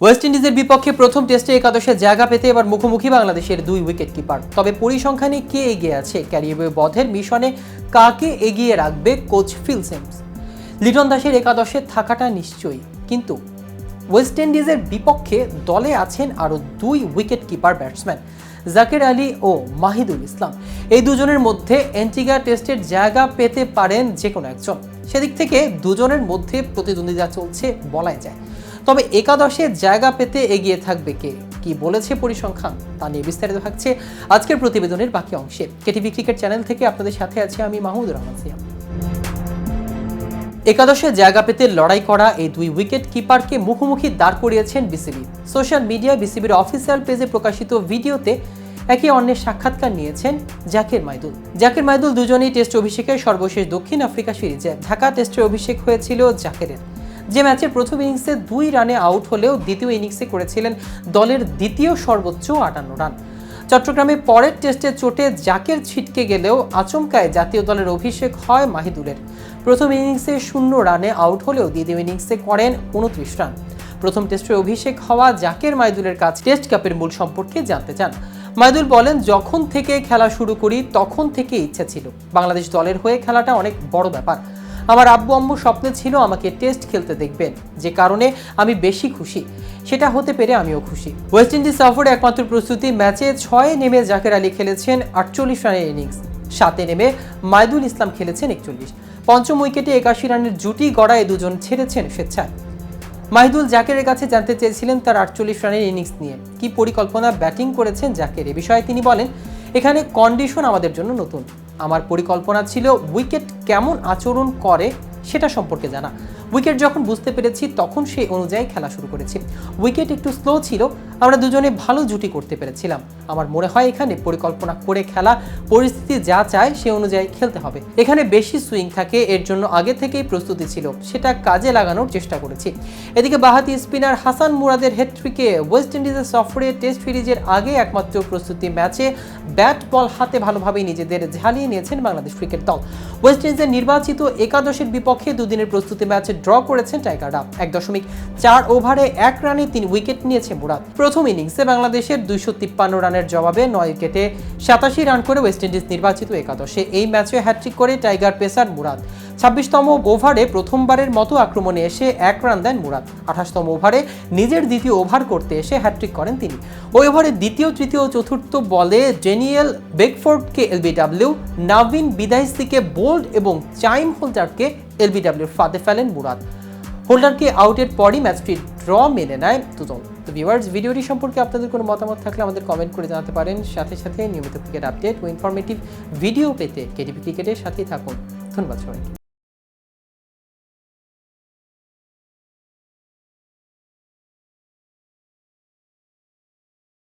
West ইন্ডিজের বিপক্ষে প্রথম টেস্টে একাদশে জায়গা পেতে এবার মুখোমুখি বাংলাদেশের দুই উইকেট কিপার। তবে পরিসংখ্যানে কে এগিয়ে আছে? ক্যারিয়ার বধের মিশনে কাকে এগিয়ে রাখবে কোচ ফিল সিমন্স? লিটন দাসের একাদশে থাকাটা নিশ্চয়ই, কিন্তু ওয়েস্ট ইন্ডিজের বিপক্ষে দলে আছেন আরও দুই wicket keeper batsman, Jaker Ali ও মাহিদুল ইসলাম। এই দুজনের মধ্যে অ্যান্টিগা টেস্টের জায়গা পেতে পারেন যে কোনো একজন। সেদিক থেকে দুজনের মধ্যে প্রতিদ্বন্দ্বিতা চলছে বলাই যায়। তবে একাদশে জায়গা পেতে এগিয়ে থাকবে কে, কি বলেছে পরিসংখ্যান, তা নিয়ে বিস্তারিত থাকছে আজকের প্রতিবেদনের বাকি অংশে। কেটিভি ক্রিকেট চ্যানেল থেকে আপনাদের সাথে আছি আমি মাহমুদুর রহমান সিয়াম। একাদশে জায়গা পেতে লড়াই করা এই দুই উইকেট কিপারকে মুখোমুখি দাঁড় করিয়েছেন বিসিবি। সোশ্যাল মিডিয়ায় বিসিবির অফিসিয়াল পেজে প্রকাশিত ভিডিওতে একে অন্যের সাক্ষাৎকার নিয়েছেন জাকির মাইদুল। জাকির মাইদুল দুজনেই টেস্ট অভিষেকের সর্বশেষ দক্ষিণ আফ্রিকা সিরিজে ঢাকা টেস্টের অভিষেক হয়েছিল জাকিরের, যে ম্যাচে প্রথম ইনিংসে 2 রানে আউট হলেও দ্বিতীয় ইনিংসে করেছিলেন দলের দ্বিতীয় সর্বোচ্চ 58 রান। চট্টগ্রামে পরের টেস্টে চোটে জাকের ছিটকে গেলেও আচমকায় জাতীয় দলের অভিষেক হয় মাহিদুলের। প্রথম ইনিংসে 0 রানে আউট হলেও দ্বিতীয় ইনিংসে করেন 29 রান। প্রথম টেস্টে অভিষেক হওয়া জাকের মাইদুলের কাছে টেস্ট কাপের মূল সম্পর্কে জানতে চান। মাইদুল বলেন, যখন থেকে খেলা শুরু করি তখন থেকে ইচ্ছা ছিল বাংলাদেশ দলের হয়ে খেলাটা অনেক বড় ব্যাপার। আমার আব্বু আম্মু স্বপ্নে ছিল আমাকে টেস্ট খেলতে দেখবেন, যে কারণে আমি বেশি খুশি, সেটা হতে পেরে আমিও খুশি। ওয়েস্ট ইন্ডিজ সফরে একমাত্র প্রস্তুতি ম্যাচে 6-এ নেমে জাকের আলী খেলেছেন 48 রানের ইনিংস, 7-এ নেমে মাইদুল ইসলাম খেলেছেন 41। পঞ্চম উইকেটে 81 রানের জুটি গড়ায় দুজন ছেড়েছেন স্বেচ্ছায়। মাহিদুল জাকেরের কাছে জানতে চেয়েছিলেন তার 48 রানের ইনিংস নিয়ে কি পরিকল্পনা ব্যাটিং করেছেন জাকের। এ বিষয়ে তিনি বলেন, এখানে কন্ডিশন আমাদের জন্য নতুন। আমার পরিকল্পনা ছিল উইকেট কেমন আচরণ করে সেটা সম্পর্কে জানা। উইকেট যখন বুঝতে পেরেছি তখন সেই অনুযায়ী খেলা শুরু করেছি। উইকেট একটু স্লো ছিল, আমরা দুজনে ভালো জুটি করতে পেরেছিলাম। আমার মনে হয় এখানে পরিকল্পনা করে খেলা, পরিস্থিতি যা চায় সে অনুযায়ী খেলতে হবে। এখানে বেশি সুইং থাকে, এর জন্য আগে থেকেই প্রস্তুতি ছিল, সেটা কাজে লাগানোর চেষ্টা করেছি। এদিকে বাঁহাতি স্পিনার হাসান মুরাদের হ্যাটট্রিকে ওয়েস্ট ইন্ডিজের সফরে টেস্ট সিরিজের আগে একমাত্র প্রস্তুতি ম্যাচে ব্যাট বল হাতে ভালোভাবেই নিজেদের ঝালিয়ে নিয়েছেন বাংলাদেশ ক্রিকেট দল। ওয়েস্ট ইন্ডিজের নির্বাচিত একাদশের বিপক্ষে দুদিনের প্রস্তুতি ম্যাচে ড্র করেছেন টাইগাররা। 1.4 ওভারে 1 রানে 3 উইকেট নিয়েছে মুরাদ। প্রথম ইনিংসে বাংলাদেশের 253 রানের জবাবে 9 উইকেটে 87 রান করে ওয়েস্ট ইন্ডিজ নির্বাচিত একাদশে এই ম্যাচে হ্যাটট্রিক করে টাইগার পেসার মুরাদ। 26তম ওভারে প্রথমবারের মতো আক্রমণে এসে 1 রান দেন মুরাদ। 28তম ওভারে নিজের দ্বিতীয় ওভার করতে এসে হ্যাটট্রিক করেন তিনি। ওই ওভারে দ্বিতীয়, তৃতীয় ও চতুর্থ বলে ড্যানিয়েল বেকফোর্ডকে এলবিডব্লিউ, নাভিন বিদাইসিকে বোল্ড এবং চাইম হোল্ডারকে এলবিডব্লিউর ফাঁদে ফেলেন মুরাদ। হোল্ডারকে আউটের পরই ম্যাচটি ড্র মেনে নেয় দুদল। তো ভিউয়ার্স, ভিডিওটি সম্পর্কে আপনাদের কোনো মতামত থাকলে আমাদের কমেন্ট করে জানাতে পারেন। সাথে সাথে নিয়মিত ক্রিকেট আপডেট ও ইনফরমেটিভ ভিডিও পেতে কেটিভি ক্রিকেটের সাথেই থাকুন। ধন্যবাদ সবাইকে।